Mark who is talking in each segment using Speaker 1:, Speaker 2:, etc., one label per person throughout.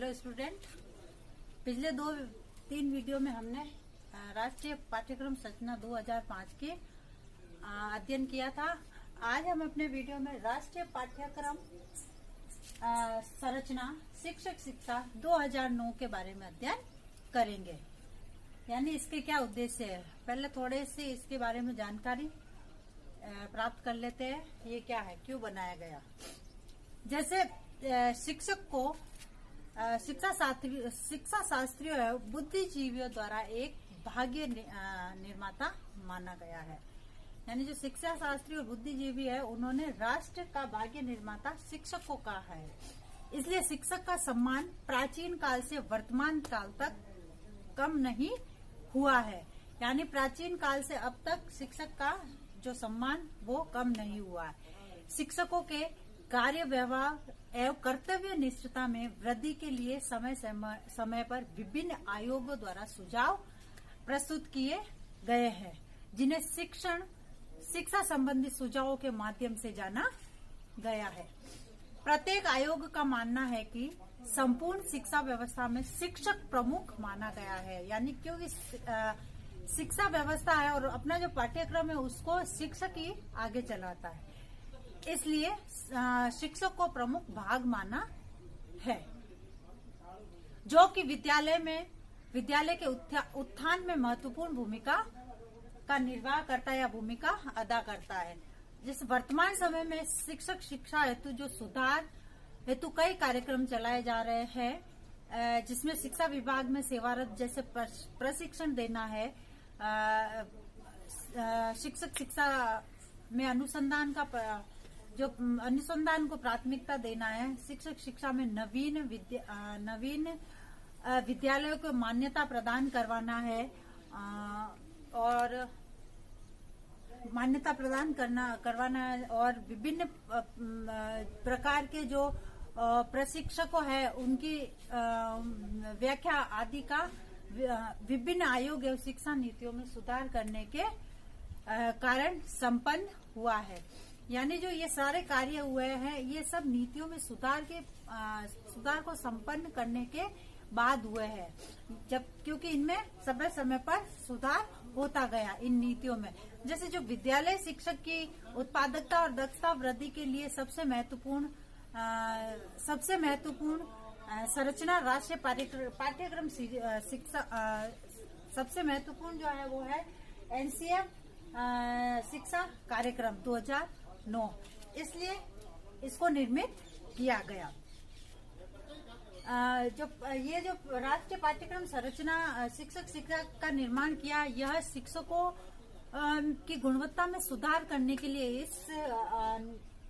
Speaker 1: Hello student, पिछले 2-3 video में हमने राष्ट्रीय पाठ्यक्रम संरचना 2005 के अध्ययन किया था। आज हम अपने वीडियो में राष्ट्रीय पाठ्यक्रम संरचना शिक्षक शिक्षा 2009 के बारे में अध्ययन करेंगे। यानी इसके क्या उद्देश्य है, पहले थोड़े से इसके बारे में जानकारी प्राप्त कर लेते हैं। ये क्या है, क्यों बनाया गया। जैसे शिक्षक को शिक्षा शास्त्रियों एवं बुद्धिजीवियों द्वारा एक भाग्य निर्माता माना गया है। यानी जो शिक्षा शास्त्री और बुद्धिजीवी है, उन्होंने राष्ट्र का भाग्य निर्माता शिक्षक को कहा है। इसलिए शिक्षक का सम्मान प्राचीन काल से वर्तमान काल तक कम नहीं हुआ है। यानी प्राचीन काल से अब तक शिक्षक का जो सम्मान वो कम नहीं हुआ है। शिक्षकों के कार्य व्यवहार एवं कर्तव्य निष्ठता में वृद्धि के लिए समय समय पर विभिन्न आयोगों द्वारा सुझाव प्रस्तुत किए गए हैं, जिन्हें शिक्षा संबंधी सुझावों के माध्यम से जाना गया है। प्रत्येक आयोग का मानना है कि संपूर्ण शिक्षा व्यवस्था में शिक्षक प्रमुख माना गया है। यानी क्योंकि शिक्षा व्यवस्था है और अपना जो पाठ्यक्रम है उसको शिक्षक ही आगे चलाता है, इसलिए शिक्षक को प्रमुख भाग माना है, जो कि विद्यालय के उत्थान में महत्वपूर्ण भूमिका का निर्वाह करता है या भूमिका अदा करता है। जिस वर्तमान समय में शिक्षक शिक्षा हेतु जो सुधार हेतु कई कार्यक्रम चलाए जा रहे हैं, जिसमें शिक्षा विभाग में सेवारत जैसे प्रशिक्षण देना है, शिक्षक शिक्षा में अनुसंधान को प्राथमिकता देना है, शिक्षक शिक्षा में नवीन विद्यालयों को मान्यता प्रदान करवाना है और मान्यता प्रदान करवाना है और विभिन्न प्रकार के जो प्रशिक्षकों है उनकी व्याख्या आदि का विभिन्न आयोग एवं शिक्षा नीतियों में सुधार करने के कारण संपन्न हुआ है। यानी जो ये सारे कार्य हुए हैं, ये सब नीतियों में सुधार को संपन्न करने के बाद हुए हैं, जब क्योंकि इनमें समय समय पर सुधार होता गया इन नीतियों में। जैसे जो विद्यालय शिक्षक की उत्पादकता और दक्षता वृद्धि के लिए सबसे महत्वपूर्ण संरचना राष्ट्रीय पाठ्यक्रम शिक्षा सबसे महत्वपूर्ण जो है वो है एनसीएफ शिक्षा कार्यक्रम 2009, इसलिए इसको निर्मित किया गया। जो राष्ट्रीय पाठ्यक्रम संरचना शिक्षक शिक्षा का निर्माण किया, यह शिक्षकों की गुणवत्ता में सुधार करने के लिए इस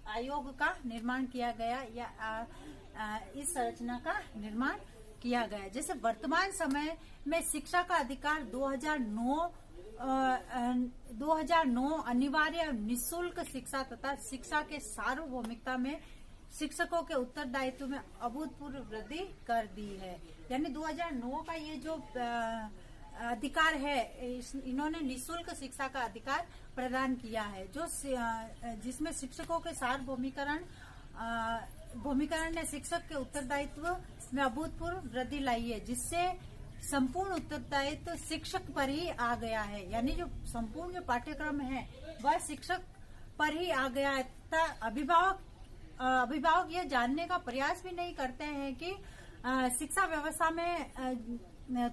Speaker 1: आयोग का निर्माण किया गया या इस संरचना का निर्माण किया गया। जैसे वर्तमान समय में शिक्षा का अधिकार 2009 अनिवार्य निःशुल्क शिक्षा तथा शिक्षा के सार्वभौमिकता में शिक्षकों के उत्तरदायित्व में अभूतपूर्व वृद्धि कर दी है। यानी 2009 का ये जो अधिकार है, इन्होंने निःशुल्क शिक्षा का अधिकार प्रदान किया है, जो जिसमें शिक्षकों के सार्वभौमिकरण ने शिक्षक के उत्तरदायित्व में अभूतपूर्व वृद्धि लाई है, जिससे संपूर्ण उत्तरदायित्व शिक्षक पर ही आ गया है। यानी जो संपूर्ण जो पाठ्यक्रम है वह शिक्षक पर ही आ गया है तथा अभिभावक यह जानने का प्रयास भी नहीं करते हैं कि शिक्षा व्यवस्था में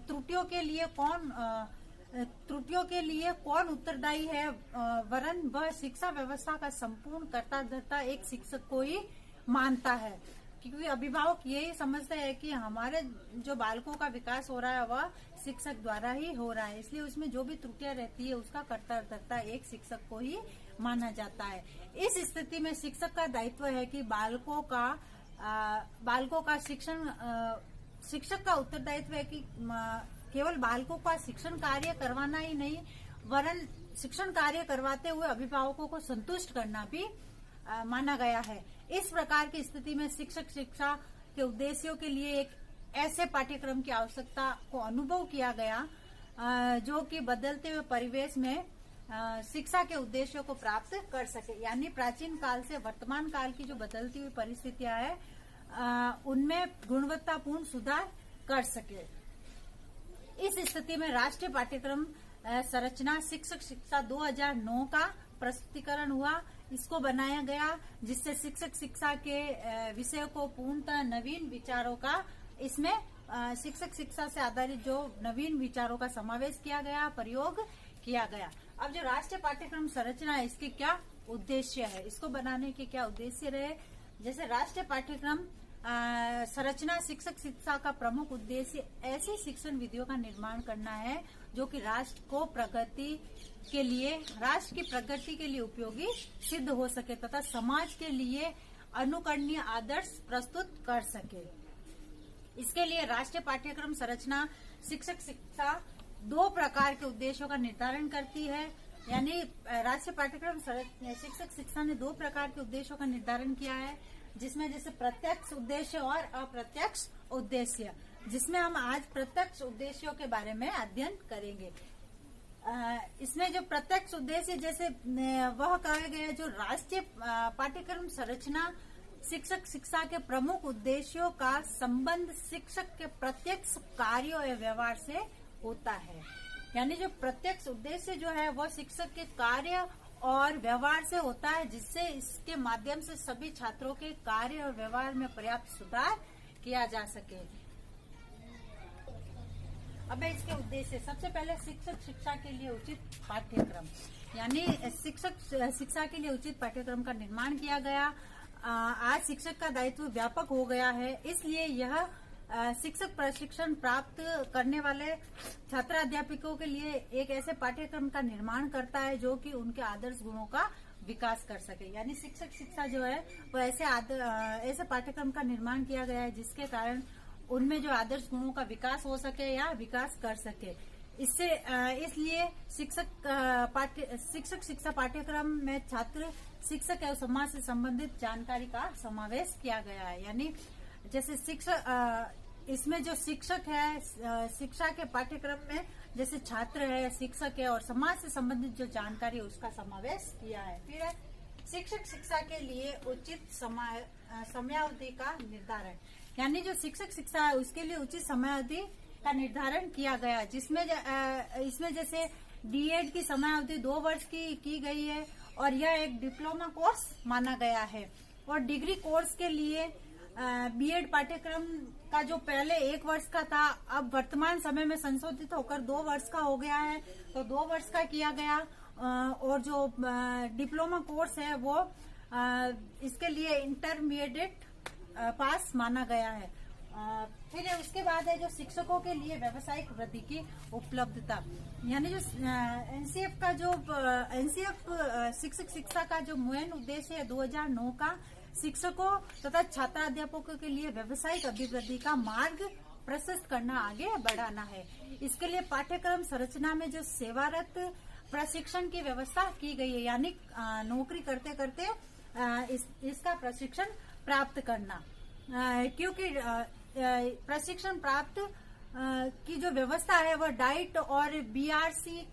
Speaker 1: त्रुटियों के लिए कौन उत्तरदायी है, वरन वह शिक्षा व्यवस्था का संपूर्ण कर्ता धर्ता एक शिक्षक को ही मानता है। क्योंकि अभिभावक यही समझते हैं कि हमारे जो बालकों का विकास हो रहा है वह शिक्षक द्वारा ही हो रहा है, इसलिए उसमें जो भी त्रुटियां रहती है उसका कर्ता धर्ता एक शिक्षक को ही माना जाता है। इस स्थिति में शिक्षक का दायित्व है कि बालकों का शिक्षक का उत्तरदायित्व है कि केवल बालकों का शिक्षण कार्य करवाना ही नहीं, वरन शिक्षण कार्य करवाते हुए अभिभावकों को संतुष्ट करना भी माना गया है। इस प्रकार की स्थिति में शिक्षक शिक्षा के उद्देश्यों के लिए एक ऐसे पाठ्यक्रम की आवश्यकता को अनुभव किया गया, जो कि बदलते हुए परिवेश में शिक्षा के उद्देश्यों को प्राप्त कर सके। यानी प्राचीन काल से वर्तमान काल की जो बदलती हुई परिस्थितियां है, उनमें गुणवत्तापूर्ण सुधार कर सके। इस स्थिति में राष्ट्रीय पाठ्यक्रम संरचना शिक्षक शिक्षा 2009 का प्रस्तुतिकरण हुआ। इसको बनाया गया जिससे शिक्षक शिक्षा के विषय को पूर्णतः नवीन विचारों का, इसमें शिक्षक शिक्षा से आधारित जो नवीन विचारों का समावेश किया गया, प्रयोग किया गया। अब जो राष्ट्रीय पाठ्यक्रम संरचना है, इसके क्या उद्देश्य है, इसको बनाने के क्या उद्देश्य रहे। जैसे राष्ट्रीय पाठ्यक्रम संरचना शिक्षक शिक्षा का प्रमुख उद्देश्य ऐसी शिक्षण विधियों का निर्माण करना है जो कि राष्ट्र की प्रगति के लिए उपयोगी सिद्ध हो सके तथा समाज के लिए अनुकरणीय आदर्श प्रस्तुत कर सके। इसके लिए राष्ट्रीय पाठ्यक्रम संरचना शिक्षक शिक्षा 2 प्रकार के उद्देश्यों का निर्धारण करती है। यानी राष्ट्रीय पाठ्यक्रम शिक्षक शिक्षा ने 2 प्रकार के उद्देश्यों का निर्धारण किया है, जिसमें जैसे प्रत्यक्ष उद्देश्य और अप्रत्यक्ष उद्देश्य, जिसमें हम आज प्रत्यक्ष उद्देश्यों के बारे में अध्ययन करेंगे। इसमें जो प्रत्यक्ष उद्देश्य जैसे वह कहा गया, जो राष्ट्रीय पाठ्यक्रम संरचना शिक्षक शिक्षा के प्रमुख उद्देश्यों का संबंध शिक्षक के प्रत्यक्ष कार्यों या व्यवहार से होता है। यानी जो प्रत्यक्ष उद्देश्य जो है वह शिक्षक के कार्य और व्यवहार से होता है, जिससे इसके माध्यम से सभी छात्रों के कार्य और व्यवहार में पर्याप्त सुधार किया जा सके। अब इसके उद्देश्य, सबसे पहले शिक्षक शिक्षा के लिए उचित पाठ्यक्रम, यानी शिक्षक शिक्षा के लिए उचित पाठ्यक्रम का निर्माण किया गया। आज शिक्षक का दायित्व व्यापक हो गया है, इसलिए यह शिक्षक प्रशिक्षण प्राप्त करने वाले छात्र अध्यापकों के लिए एक ऐसे पाठ्यक्रम का निर्माण करता है जो कि उनके आदर्श गुणों का विकास कर सके। यानी शिक्षक शिक्षा जो है वो ऐसे पाठ्यक्रम का निर्माण किया गया है जिसके कारण उनमें जो आदर्श गुणों का विकास हो सके या विकास कर सके। इसलिए शिक्षक शिक्षा पाठ्यक्रम में छात्र शिक्षक एवं समाज से संबंधित जानकारी का समावेश किया गया है। यानी जैसे इसमें जो शिक्षक है, शिक्षा के पाठ्यक्रम में जैसे छात्र है, शिक्षक है और समाज से संबंधित जो जानकारी है उसका समावेश किया है। फिर है शिक्षक शिक्षा के लिए उचित समयावधि का निर्धारण, यानी जो शिक्षक शिक्षा है उसके लिए उचित समयावधि का निर्धारण किया गया, जिसमें इसमें जैसे डीएड की समयावधि 2 वर्ष की गई है और यह एक डिप्लोमा कोर्स माना गया है। और डिग्री कोर्स के लिए बीएड पाठ्यक्रम का जो पहले 1 वर्ष का था, अब वर्तमान समय में संशोधित होकर 2 वर्ष का हो गया है, तो 2 वर्ष का किया गया। और जो डिप्लोमा कोर्स है वो इसके लिए इंटरमीडिएट पास माना गया है। फिर उसके बाद है जो शिक्षकों के लिए व्यावसायिक वृद्धि की उपलब्धता, यानी जो एनसीएफ का जो शिक्षक शिक्षा का जो मेन उद्देश्य है 2009 का शिक्षकों तथा छात्राध्यापकों के लिए व्यावसायिक अभिवृद्धि का मार्ग प्रशस्त करना, आगे बढ़ाना है। इसके लिए पाठ्यक्रम संरचना में जो सेवारत प्रशिक्षण की व्यवस्था की गई है, यानी नौकरी करते करते इसका प्रशिक्षण प्राप्त करना, क्योंकि प्रशिक्षण प्राप्त की जो व्यवस्था है वह डाइट और बीआरसी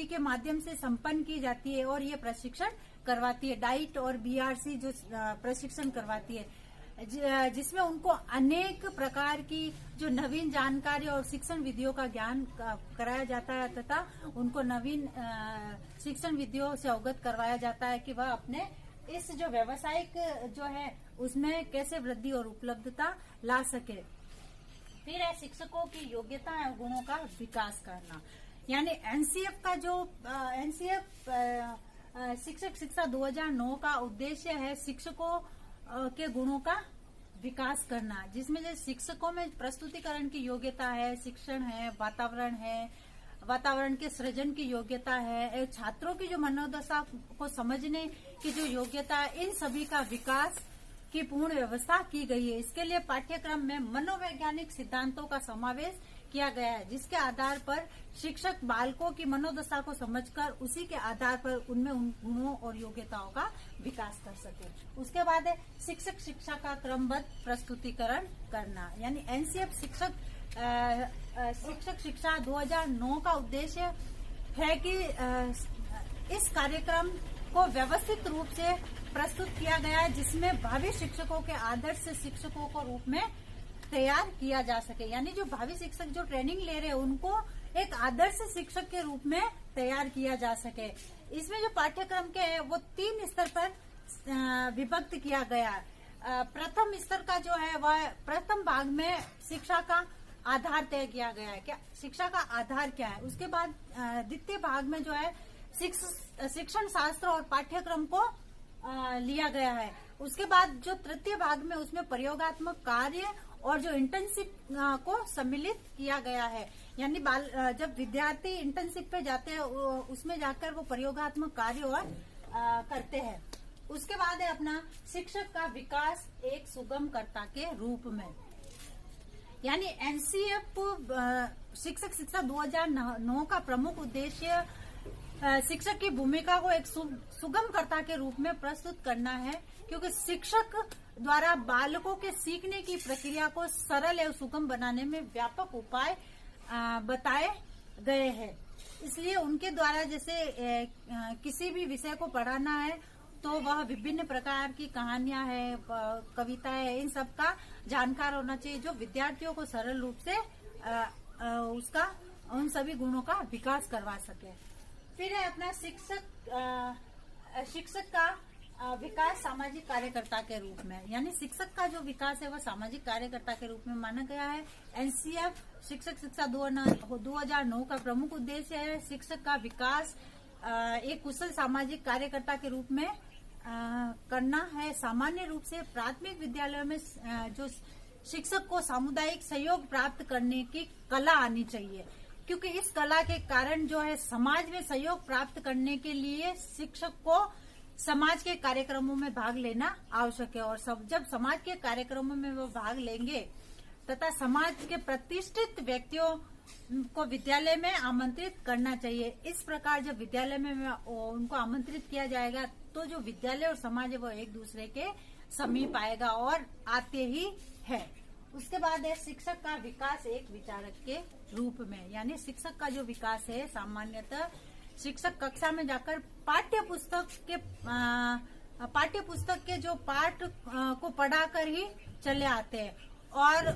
Speaker 1: के माध्यम से संपन्न की जाती है और ये प्रशिक्षण करवाती है। डाइट और बीआरसी जो प्रशिक्षण करवाती है, जिसमें उनको अनेक प्रकार की जो नवीन जानकारी और शिक्षण विधियों का ज्ञान कराया जाता है तथा उनको नवीन शिक्षण विधियों से अवगत करवाया जाता है कि वह अपने इस जो व्यावसायिक जो है उसमें कैसे वृद्धि और उपलब्धता ला सके। फिर है शिक्षकों की योग्यता और गुणों का विकास करना, यानी एनसीएफ का जो शिक्षक शिक्षा 2009 का उद्देश्य है शिक्षकों के गुणों का विकास करना, जिसमें जो शिक्षकों में प्रस्तुतिकरण की योग्यता है, शिक्षण है, वातावरण के सृजन की योग्यता है, छात्रों की जो मनोदशा को समझने की जो योग्यता है, इन सभी का विकास की पूर्ण व्यवस्था की गई है। इसके लिए पाठ्यक्रम में मनोवैज्ञानिक सिद्धांतों का समावेश किया गया है, जिसके आधार पर शिक्षक बालकों की मनोदशा को समझकर उसी के आधार पर उनमें उन गुणों और योग्यताओं का विकास कर सके। उसके बाद है शिक्षक शिक्षा का क्रमबद्ध प्रस्तुतिकरण करना, यानी एनसीएफ शिक्षक शिक्षा 2009 का उद्देश्य है कि इस कार्यक्रम को व्यवस्थित रूप से प्रस्तुत किया गया है, जिसमें भावी शिक्षकों के आदर्श शिक्षकों को रूप में तैयार किया जा सके। यानी जो भावी शिक्षक जो ट्रेनिंग ले रहे हैं उनको एक आदर्श शिक्षक के रूप में तैयार किया जा सके। इसमें जो पाठ्यक्रम के है वो 3 स्तर पर विभक्त किया गया है। प्रथम स्तर का जो है वह प्रथम भाग में शिक्षा का आधार तय किया गया है, क्या शिक्षा का आधार क्या है। उसके बाद द्वितीय भाग में जो है शिक्षण शास्त्र और पाठ्यक्रम को लिया गया है। उसके बाद जो तृतीय भाग में उसमें प्रयोगात्मक कार्य और जो इंटर्नशिप को सम्मिलित किया गया है। यानी जब विद्यार्थी इंटर्नशिप पे जाते हैं उसमें जाकर वो प्रयोगात्मक कार्य और करते हैं। उसके बाद है अपना शिक्षक का विकास एक सुगमकर्ता के रूप में। यानी एनसीएफ शिक्षक शिक्षा 2009 का प्रमुख उद्देश्य शिक्षक की भूमिका को एक सुगमकर्ता के रूप में प्रस्तुत करना है, क्योंकि शिक्षक द्वारा बालकों के सीखने की प्रक्रिया को सरल एवं सुगम बनाने में व्यापक उपाय बताए गए हैं। इसलिए उनके द्वारा जैसे किसी भी विषय को पढ़ाना है तो वह विभिन्न प्रकार की कहानियां है, कविताएं है, इन सब का जानकार होना चाहिए, जो विद्यार्थियों को सरल रूप से उसका उन सभी गुणों का विकास करवा सके। फिर है अपना शिक्षक का विकास सामाजिक कार्यकर्ता के रूप में। यानी शिक्षक का जो विकास है वह सामाजिक कार्यकर्ता के रूप में माना गया है। एनसीएफ शिक्षक शिक्षा 2009 का प्रमुख उद्देश्य है शिक्षक का विकास एक कुशल सामाजिक कार्यकर्ता के रूप में करना है। सामान्य रूप से प्राथमिक विद्यालयों में जो शिक्षक को सामुदायिक सहयोग प्राप्त करने की कला आनी चाहिए, क्योंकि इस कला के कारण जो है समाज में सहयोग प्राप्त करने के लिए शिक्षक को समाज के कार्यक्रमों में भाग लेना आवश्यक है। और जब समाज के कार्यक्रमों में वो भाग लेंगे तथा समाज के प्रतिष्ठित व्यक्तियों को विद्यालय में आमंत्रित करना चाहिए। इस प्रकार जब विद्यालय में उनको आमंत्रित किया जाएगा तो जो विद्यालय और समाज है वो एक दूसरे के समीप आएगा और आते ही है। उसके बाद है शिक्षक का विकास एक विचारक के रूप में। यानी शिक्षक का जो विकास है सामान्यतः शिक्षक कक्षा में जाकर पाठ्य पुस्तक के जो पाठ को पढ़ाकर ही चले आते हैं और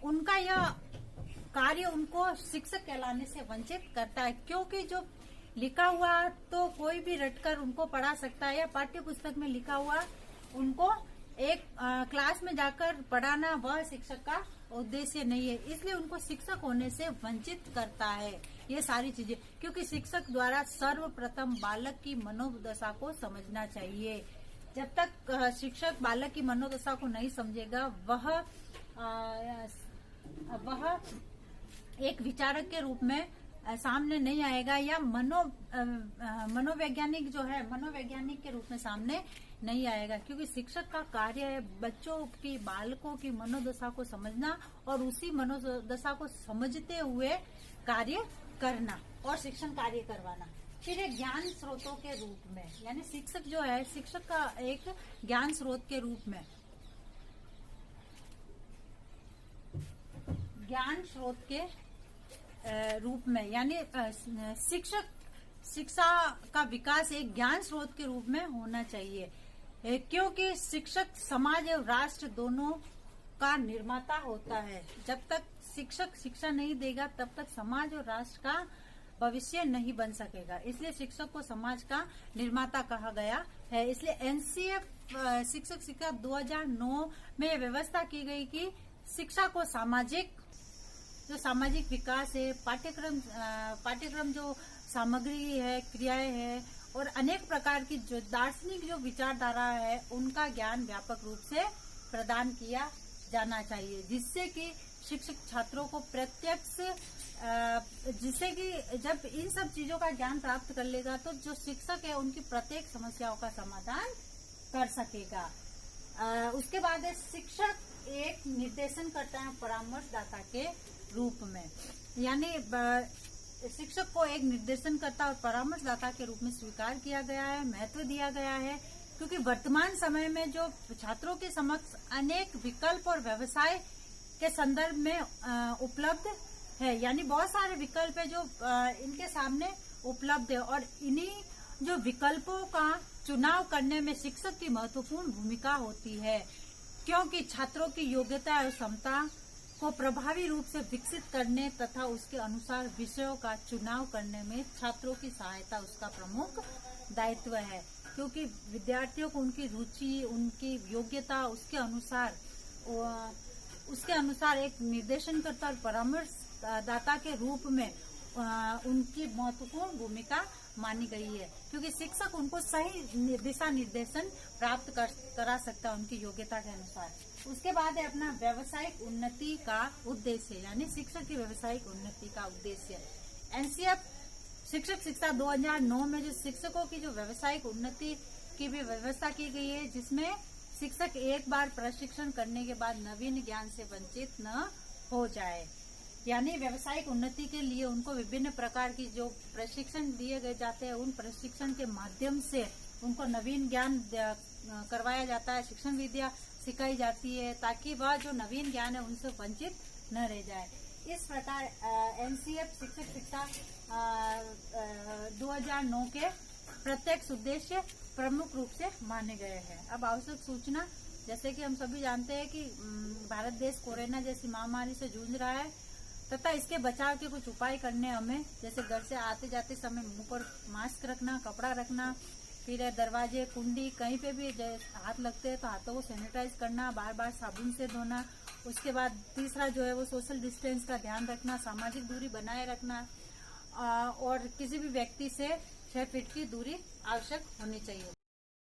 Speaker 1: उनका यह कार्य उनको शिक्षक कहलाने से वंचित करता है, क्योंकि जो लिखा हुआ तो कोई भी रटकर उनको पढ़ा सकता है, या पाठ्य पुस्तक में लिखा हुआ उनको एक क्लास में जाकर पढ़ाना वह शिक्षक का उद्देश्य नहीं है। इसलिए उनको शिक्षक होने से वंचित करता है ये सारी चीजें, क्योंकि शिक्षक द्वारा सर्वप्रथम बालक की मनोदशा को समझना चाहिए। जब तक शिक्षक बालक की मनोदशा को नहीं समझेगा वह एक विचारक के रूप में सामने नहीं आएगा, या मनोवैज्ञानिक जो है मनोवैज्ञानिक के रूप में सामने नहीं आएगा। क्योंकि शिक्षक का कार्य है बच्चों की बालकों की मनोदशा को समझना और उसी मनोदशा को समझते हुए कार्य करना और शिक्षण कार्य करवाना। फिर एक ज्ञान स्रोतों के रूप में, यानी शिक्षक जो है शिक्षक का एक ज्ञान स्रोत के रूप में यानी शिक्षा का विकास एक ज्ञान स्रोत के रूप में होना चाहिए, क्योंकि शिक्षक समाज और राष्ट्र दोनों का निर्माता होता है। जब तक शिक्षक शिक्षा नहीं देगा तब तक समाज और राष्ट्र का भविष्य नहीं बन सकेगा। इसलिए शिक्षक को समाज का निर्माता कहा गया है। इसलिए एनसीएफ शिक्षक शिक्षा 2009 में यह व्यवस्था की गई कि शिक्षा को सामाजिक विकास है, पाठ्यक्रम जो सामग्री है, क्रियाएं है और अनेक प्रकार की जो दार्शनिक जो विचारधारा है उनका ज्ञान व्यापक रूप से प्रदान किया जाना चाहिए, जिससे कि शिक्षक छात्रों को जिससे कि जब इन सब चीजों का ज्ञान प्राप्त कर लेगा तो जो शिक्षक है उनकी प्रत्येक समस्याओं का समाधान कर सकेगा। उसके बाद है शिक्षक एक निर्देशन करता है परामर्शदाता के रूप में, यानी शिक्षक को एक निर्देशनकर्ता और परामर्शदाता के रूप में स्वीकार किया गया है, महत्व दिया गया है, क्योंकि वर्तमान समय में जो छात्रों के समक्ष अनेक विकल्प और व्यवसाय के संदर्भ में उपलब्ध है, यानी बहुत सारे विकल्प है जो इनके सामने उपलब्ध है और इन्हीं जो विकल्पों का चुनाव करने में शिक्षक की महत्वपूर्ण भूमिका होती है, क्योंकि छात्रों की योग्यता और क्षमता को प्रभावी रूप से विकसित करने तथा उसके अनुसार विषयों का चुनाव करने में छात्रों की सहायता उसका प्रमुख दायित्व है। क्योंकि विद्यार्थियों को उनकी रुचि, उनकी योग्यता, उसके अनुसार एक निर्देशनकर्ता और परामर्शदाता के रूप में उनकी महत्वपूर्ण भूमिका मानी गई है, क्योंकि शिक्षक उनको सही दिशा निर्देशन प्राप्त करा सकता है उनकी योग्यता के अनुसार। उसके बाद है अपना व्यावसायिक उन्नति का उद्देश्य, यानी शिक्षक की व्यावसायिक उन्नति का उद्देश्य। एनसीएफ शिक्षक शिक्षा 2009 में जो शिक्षकों की जो व्यावसायिक उन्नति की भी व्यवस्था की गई है, जिसमें शिक्षक एक बार प्रशिक्षण करने के बाद नवीन ज्ञान से वंचित न हो जाए। यानी व्यावसायिक उन्नति के लिए उनको विभिन्न प्रकार की जो प्रशिक्षण दिए गए जाते हैं, उन प्रशिक्षण के माध्यम से उनको नवीन ज्ञान करवाया जाता है, शिक्षण विद्या सिखाई जाती है, ताकि वह जो नवीन ज्ञान है उनसे वंचित न रह जाए। इस प्रकार एनसीएफ शिक्षक शिक्षा 2009 के प्रत्यक्ष उद्देश्य प्रमुख रूप से माने गए हैं। अब आवश्यक सूचना, जैसे कि हम सभी जानते हैं कि भारत देश कोरोना जैसी महामारी से जूझ रहा है तथा इसके बचाव के कुछ उपाय करने हमें, जैसे घर से आते जाते समय मुंह पर मास्क रखना, कपड़ा रखना, फिर दरवाजे, कुंडी, कहीं पे भी हाथ लगते हैं तो हाथों को सैनिटाइज करना, बार बार साबुन से धोना। उसके बाद तीसरा जो है वो सोशल डिस्टेंस का ध्यान रखना, सामाजिक दूरी बनाए रखना और किसी भी व्यक्ति से 6 फीट की दूरी आवश्यक होनी चाहिए।